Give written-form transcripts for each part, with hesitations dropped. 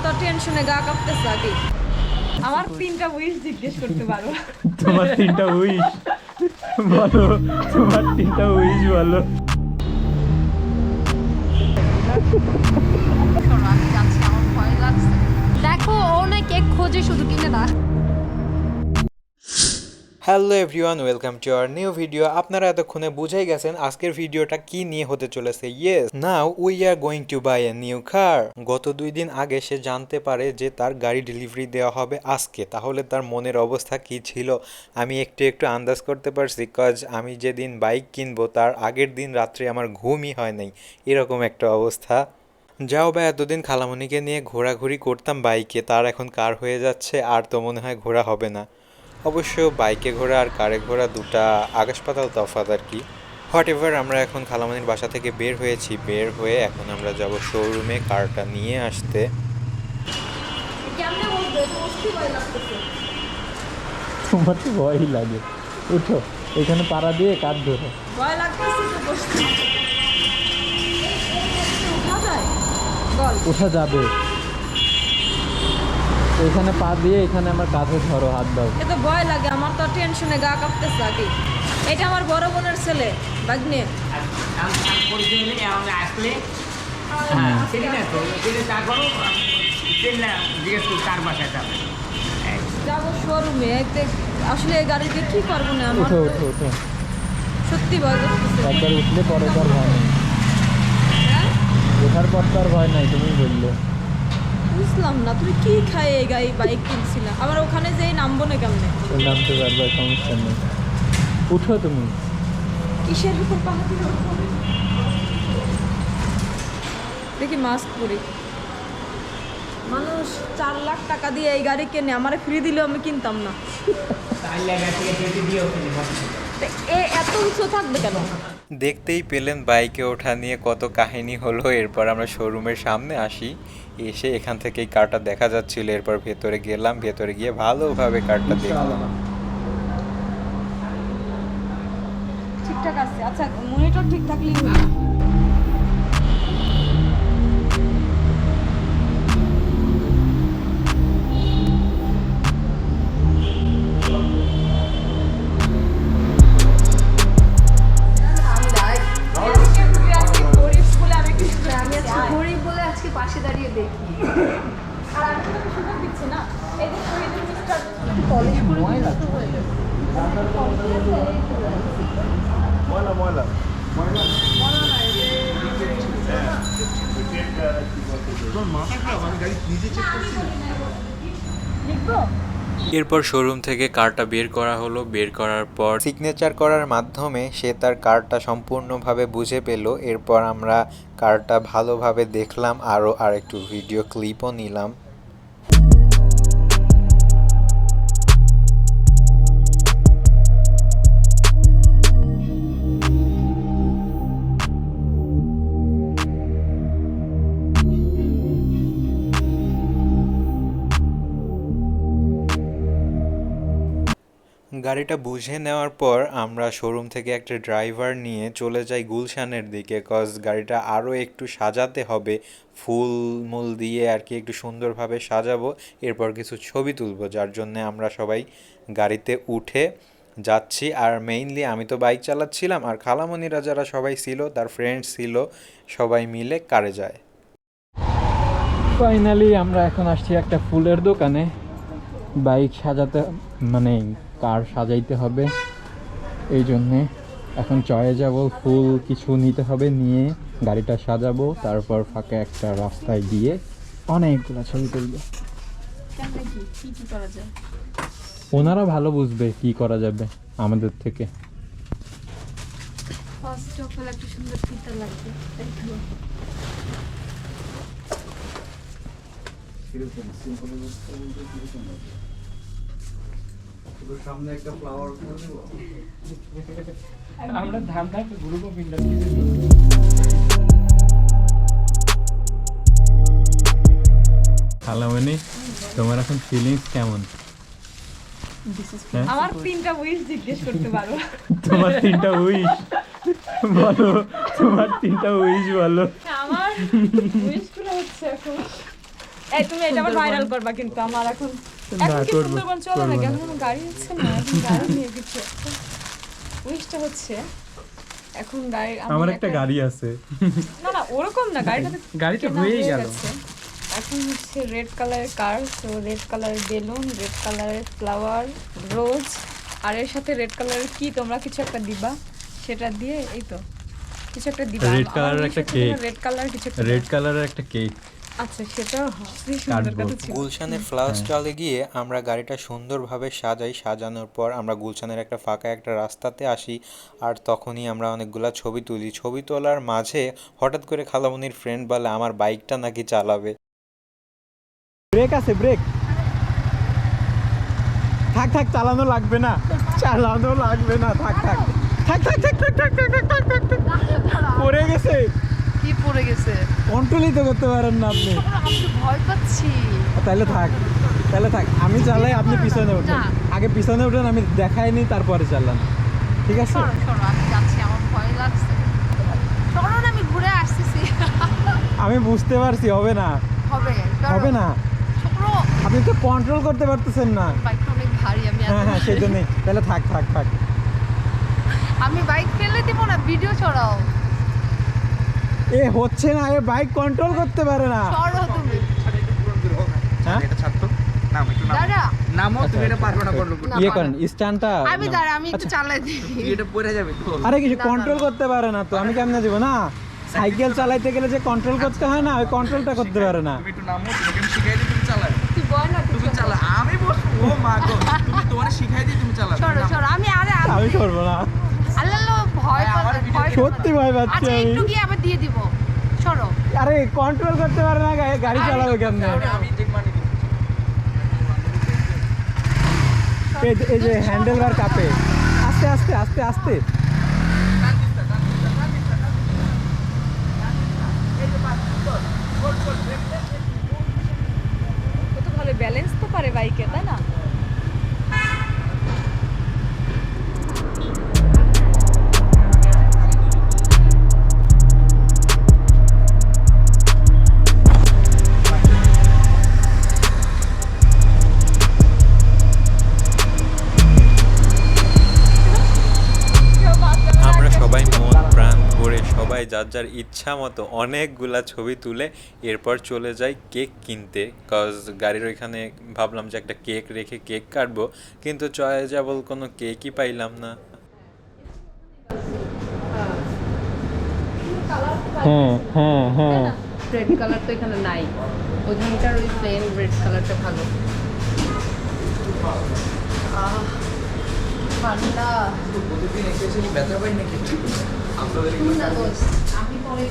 তো টেনশনে গা কাঁপতেছে আগে। আমার 3টা উইশ জিজ্ঞেস করতে পারো। তোমার 3টা উইশ বলো, তোমার 3টা উইশ বলো। দেখো ও না কেক খোঁজে শুধু কিনে না। Hello everyone, welcome to our new video. আপনারা এতক্ষণে বুঝেই গেছেন আজকের ভিডিওটা কি নিয়ে হতে চলেছে। Yes, now we are going to buy a new car. গত 2 দিন আগে সে জানতে পারে যে তার গাড়ি ডেলিভারি দেওয়া হবে আজকে। তাহলে তার মনের অবস্থা কি ছিল আমি একটু একটু আন্দাজ করতে পারছি, কজ আমি যেদিন বাইক কিনবো তার আগের দিন রাত্রে আমার ঘুমই হয় নাই, এরকম একটা অবস্থা। যাও বা এতদিন খালামণিকে নিয়ে ঘোরাঘুরি করতাম বাইকে, তার এখন কার হয়ে যাচ্ছে, আর তো মনে হয় ঘোরা হবে না। অবশ্য বাইকে ঘোরা আর কারে ঘোরা দুটা আকাশ পাতাল তফাৎ আর কি। হোয়াট এভার, আমরা এখন খালামণির বাসা থেকে বের হয়েছি। বের হয়ে এখন আমরা যাব শোরুমে কারটা নিয়ে আসতে। তোমার তো ভয়ই লাগে, উঠো এখানে পাড়া দিয়ে কাঠ ধরো। ভয় লাগতেছে তো বসতে। উঠা যায়? বল। উঠা যাবে, এখানে পা দিয়ে এখানে আমার কাঁধে ধরো, হাত দাও। এত ভয় লাগে, আমার তো টেনশনে গা কাঁপতেছে আগে। এটা আমার বড় বোনের ছেলে বাগনে। যাবো শোরুমে, আসলে এই গাড়িতে কি করবো না আমার উঠো তো উঠো উঠো, সত্যি ভয় করতেছে। একবার উঠলে পরে তো আর ভয় নেই। হ্যাঁ? ওঠার পর তো আর ভয় নাই, তুমি বললে। বুঝলাম না তুমি কি খায় এই গাড়ি বাইক কিনছিলাম, আবার ওখানে যেই নামবো না কেমনে? নামতে পারবে, সমস্যা নেই, উঠো তুমি। কিসের উপর পাহাড়ি দেখি মাস্ক পরি। মানুষ 4 লাখ টাকা দিয়ে এই গাড়ি কেনে, আমারে ফ্রি দিলেও আমি কিনতাম না। এত উঁচু থাকবে কেন? দেখতেই পেলেন বাইকে ওঠা নিয়ে কত কাহিনী হলো। এরপর আমরা শোরুমের সামনে আসি, এসে এখান থেকেই কারটা দেখা যাচ্ছিল। এরপর ভেতরে গেলাম, ভেতরে গিয়ে ভালোভাবে কারটা দেখলাম। ঠিকঠাক আছে, আচ্ছা মনিটর ঠিক থাকলেই হলো। পাশে দাঁড়িয়ে দেখি আর আমি তো সুযোগ দিচ্ছি না। এই যে শহীদুল মিস্টার কলেজ করে নষ্ট হয়ে যাবে। ময়লা ময়লা ময়লা ময়লা না, এই যে তোর মাথা খারাপ, আমি গাড়ি নিজে চেক করছি লিখবো। এরপর শোরুম থেকে কারটা বের করা হলো। বের করার পর সিগনেচার করার মাধ্যমে সে তার কারটা সম্পূর্ণভাবে বুঝে পেল। এরপর আমরা কারটা ভালোভাবে দেখলাম, আরও আরেকটু ভিডিও ক্লিপও নিলাম। গাড়িটা বুঝে নেওয়ার পর আমরা শোরুম থেকে একটা ড্রাইভার নিয়ে চলে যাই গুলশানের দিকে, কজ গাড়িটা আরও একটু সাজাতে হবে, ফুল মূল দিয়ে আর কি একটু সুন্দরভাবে সাজাবো। এরপর কিছু ছবি তুলবো, যার জন্যে আমরা সবাই গাড়িতে উঠে যাচ্ছি। আর মেইনলি আমি তো বাইক চালাচ্ছিলাম, আর খালামণিরা যারা সবাই ছিল, তার ফ্রেন্ডস ছিল, সবাই মিলে কারে যায়। ফাইনালি আমরা এখন আসছি একটা ফুলের দোকানে। বাইক সাজাতে মানে কার সাজাইতে হবে, এই জন্যে এখন চয়ে যাব। ফুল কিছু নিতে হবে, নিয়ে গাড়িটা সাজাবো, তারপর ফাঁকা একটা রাস্তায় গিয়ে অনেকগুলো ছবি তুলবো। ওনারা ভালো বুঝবে কি করা যাবে আমাদের থেকে। ফার্স্ট অফ অল একটা সুন্দর ফিতা লাগবে, দেখো সামনে একটা ফ্লাওয়ার করে দেব আমরা ধামটা একটা গ্রুপ অফ খালামণি, তোমার এখন ফিলিংস কেমন? আমার 3টা উইশ জিজ্ঞেস করতে পারো। তোমার 3টা উইশ বলো, তোমার 3টা উইশ বলো। আমার উইশগুলো হচ্ছে এখন এই তুমি এটা আবার ভাইরাল করবা কিন্তু আমার এখন কি সুন্দরবন চলে না কেন গাড়ি আছে না এখন গাড়ি নিয়ে কিছু উইশটা হচ্ছে এখন গাড়ি আমার একটা গাড়ি আছে। না না ওরকম না গাড়িটা হয়েই গেল। এখন হচ্ছে রেড কালারের কার, তো রেড কালারের বেলুন, রেড কালারের ফ্লাওয়ার, রোজ, আর এর সাথে রেড কালারের কি তোমরা কিছু একটা দিবা, সেটা দিয়ে এই তো কিছু একটা দিবা। রেড কালারের একটা কেক, রেড কালার কিছু একটা রেড কালারের একটা কেক। আচ্ছা সেটাও সুন্দর কথা ছিল। গুলশানের ফ্লাওয়ার স্টলে গিয়ে আমরা গাড়িটা সুন্দরভাবে সাজাই। সাজানোর পর আমরা গুলশানের একটা ফাঁকা একটা রাস্তাতে আসি, আর তখনই আমরা অনেকগুলা ছবি তুলি। ছবি তোলার মাঝে হঠাৎ করে খালামণির ফ্রেন্ড বলে আমার বাইকটা নাকি চালাবে। ব্রেক আছে, ব্রেক। থাক থাক, চালানো লাগবে না, চালানো লাগবে না, থাক থাক থাক থাক থাক থাক থাক থাক থাক থাক থাক। পড়ে গেছে। কি পড়ে গেছে? কন্ট্রোলই তো করতে পারেন না আপনি। আমি তো ভয় পাচ্ছি। তাহলে থাক, তাহলে থাক, আমি চালাই, আপনি পিছনে ওঠেন। আগে পিছনে ওঠেন, আমি দেখাইনি তারপরে চালান, ঠিক আছে? সরো সরো, আমি যাচ্ছি, আমার ভয় লাগছে। সরো না, আমি ঘুরে আসতেছি। আমি বুঝতে পারছি, হবে না, হবে হবে না। সরো, আপনি তো কন্ট্রোল করতে পারতেছেন না। বাইকটা অনেক ভারী, আমি হ্যাঁ হ্যাঁ, সেই জন্যই। তাহলে থাক থাক থাক। আমি বাইক ফেলে দিব না, ভিডিও ছড়াও। এ হচ্ছে না, এ বাইক কন্ট্রোল করতে পারে না। সরো তুমি। হ্যাঁ, এটা ছাড় তো। নাম একটু নাম। দাঁড়া, নামও তুমি এটা পারবে না বড় না, ইয়ে পারবো করেন, না। স্ট্যান্ডটা। আমি দাঁড়া, আমি একটু চালাই দিই। তুই এটা পড়ে যাবে তো। আরে কিছু না, কন্ট্রোল না। করতে পারে না তো, আমি কেমনে দিব না? সাইকেল চালাইতে গেলে যে কন্ট্রোল করতে হয় না, ওই কন্ট্রোলটা করতে পারে না। তুমি একটু নামো, তোমাকে আমি শিখাই দিই, তুমি চালাও। তুই বল না, তুমি চালা, আমি বসবো। ও মা গো, তুমি তোমারে শিখাই দিই, তুমি চালাও। সরো সরো, আমি আমি করবো না, আল্লাহ ভয় পাচ্ছি, ভয় সত্যি ভয় পাচ্ছি আচ্ছা আমি। একটু গিয়ে আবার দিয়ে দিব। সরো। আরে কন্ট্রোল করতে পারে না, গাড়ি চালাবে কেমনে? আমি ঠিক মানি দিই। এই যে হ্যান্ডেল বার কাপে, আস্তে আস্তে আস্তে আস্তে। কত ভালো ব্যালেন্স তো পারে বাইকে, তাই না? আমরা সবাই মন প্রাণ ভরে সবাই যার যার ইচ্ছা মতো অনেকগুলা ছবি তুলে এরপর চলে যাই কেক কিনতে। কজ গাড়ির ওইখানে ভাবলাম যে একটা কেক রেখে কেক কাটবো, কিন্তু চয়েজেবল কোনো কেকই পাইলাম না। হ্যাঁ হ্যাঁ হ্যাঁ, রেড কালার তো এখানে নাই, ওইখানকার ওই প্লেন রেড কালারটা ভালো। ঠান্ডা। প্রতিদিন এসেছি ব্যথা পাই নাকি? আপনাদের না দোস্ত, আমি পরে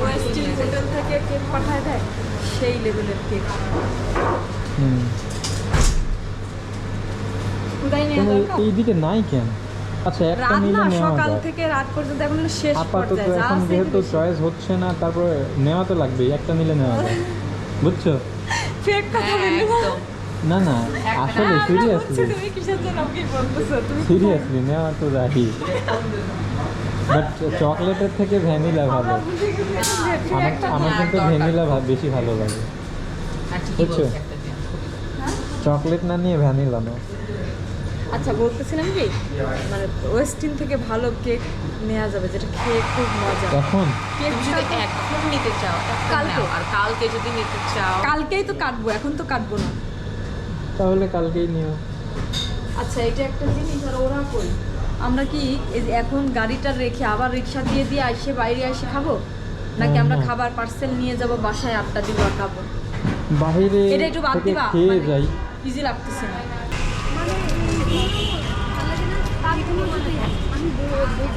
ওয়েস্টিন হোটেল থেকে কেক পাঠায় দেয়, সেই লেভেলের কেক। কোথায় নিয়ে দরকার? এইদিকে নাই কেন? আচ্ছা, একটা রাত নিলে না, নেওয়া সকাল যায়। থেকে রাত পর্যন্ত এখন শেষ আপাতত পর্যায়ে যা এখন আছে যেহেতু এগুলো চয়েস হচ্ছে না, তারপরে নেওয়া তো লাগবেই, একটা নিলে নেওয়া যায়, বুঝছো? ফেক কথা বললে না। না না, আসলে সিরিয়াসলি, তুমি কিসের জন্য আমাকে বলতেছো? তুমি সিরিয়াসলি নেওয়া তো যায়, বাট চকলেটের থেকে ভ্যানিলা ভালো। আমার কিন্তু ভ্যানিলা বেশি ভালো লাগে, বুঝছো? চকলেট না নিয়ে ভ্যানিলা নাও। আচ্ছা বলতেছিলাম কি, মানে ওয়েস্টিন থেকে ভালো কেক নেওয়া যাবে যেটা খেয়ে খুব মজা। এখন কেক যদি এখন নিতে চাও কালকে? আর কালকে যদি নিতে চাও কালকেই তো কাটবো, এখন তো কাটবো না। তাহলে কালকেই নিও। আচ্ছা এটা একটা জিনিস, আর ওরা কই, আমরা কি এই যে এখন গাড়িটা রেখে আবার রিক্সা দিয়ে দিয়ে আসে বাইরে এসে খাবো, নাকি আমরা খাবার পার্সেল নিয়ে যাব বাসায়, আটটা দিব আর খাবো? বাইরে এটা একটু বাদ থেকে দিবা, খেয়ে যাই। ইজি লাগতেছে না।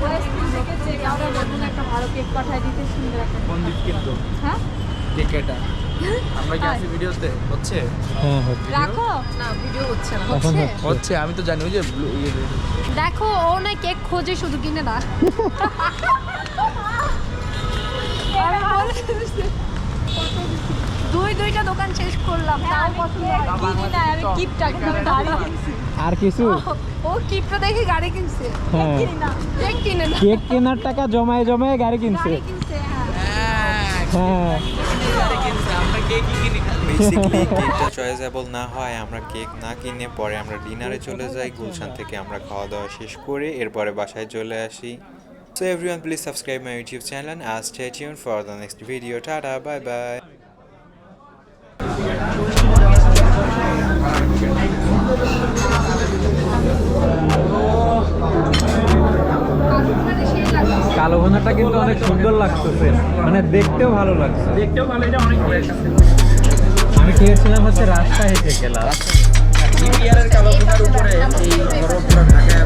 ওয়েস্টিন থেকে যে কাউকে নতুন একটা ভালো কেক পাঠায় দিতে, সুন্দর একটা কোন দিক কিন্তু হ্যাঁ কেক এটা আমরা কি আছি ভিডিওতে হচ্ছে? হ্যাঁ হচ্ছে, রাখো না ভিডিও হচ্ছে না। এখন হচ্ছে। হচ্ছে, আমি তো জানি ওই যে দেখো ও না কেক খোঁজে শুধু, কিনে না। দুইটা দোকান শেষ করলাম, তাও পছন্দ হয় না। কিনি না, আমি কিপটা কিন্তু গাড়ি কিনছি। আর কিছু? ও কিপটা দেখে গাড়ি কিনছে, হ্যাঁ, কিনি না। কেক কিনে না, কেক কেনার টাকা জমায় জমায় গাড়ি কিনছে। গাড়ি কিনছে। হ্যাঁ বেসিক্যালি কেকটা চয়েসেবল না হয় আমরা কেক না কিনে পরে আমরা ডিনারে চলে যাই, গুলশান থেকে আমরা খাওয়া দাওয়া শেষ করে এরপরে বাসায় চলে আসি। So everyone, please subscribe my YouTube channel and stay tuned for the next video. Tata, bye bye. কালো ভুনাটা কিন্তু অনেক সুন্দর লাগতেছে, মানে দেখতেও ভালো লাগছে। দেখতেও ভালো, এটা অনেক আমি খেয়েছিলাম হচ্ছে রাজশাহীতে গেলাম। কালো উপরে এই